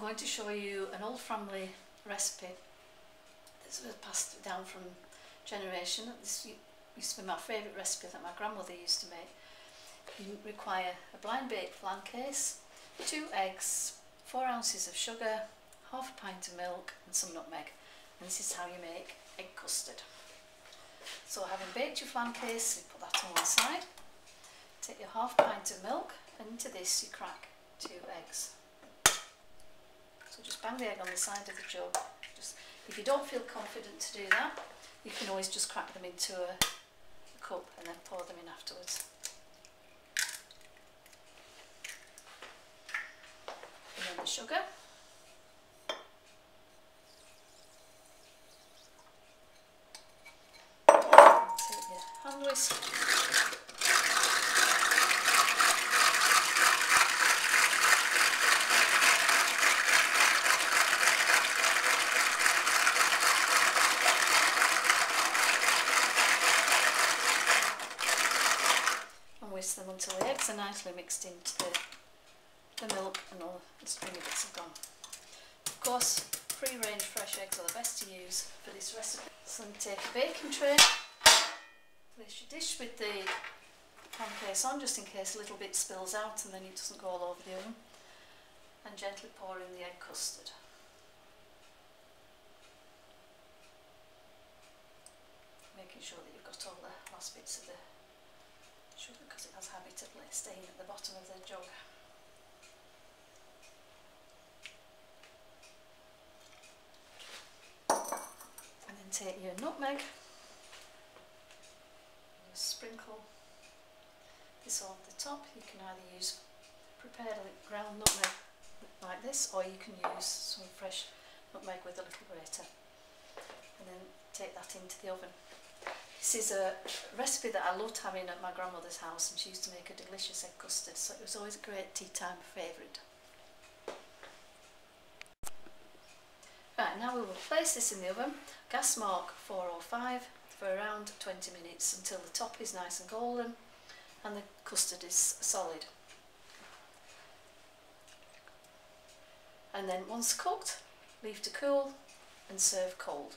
going to show you an old family recipe that's passed down from generation. This used to be my favourite recipe that my grandmother used to make. You require a blind baked flan case, 2 eggs, 4 ounces of sugar, half a pint of milk and some nutmeg. And this is how you make egg custard. So having baked your flan case, you put that on one side. Take your half pint of milk and into this you crack 2 eggs. So just bang the egg on the side of the jug. If you don't feel confident to do that, you can always just crack them into a cup and then pour them in afterwards. And then the sugar. Take your hand whisk. Whisk them until the eggs are nicely mixed into the milk and all the stringy bits have gone. Of course, free range fresh eggs are the best to use for this recipe. So then take a baking tray, place your dish with the pan case on just in case a little bit spills out and then it doesn't go all over the oven, and gently pour in the egg custard. Making sure that you've got all the last bits of the sugar because it has a habit of staying at the bottom of the jug. And then take your nutmeg, and sprinkle this over the top. You can either use prepared ground nutmeg like this, or you can use some fresh nutmeg with a little grater, and then take that into the oven. This is a recipe that I loved having at my grandmother's house, and she used to make a delicious egg custard, so it was always a great tea time favourite. Right, now we will place this in the oven, gas mark 405, for around 20 minutes until the top is nice and golden and the custard is solid. And then once cooked, leave to cool and serve cold.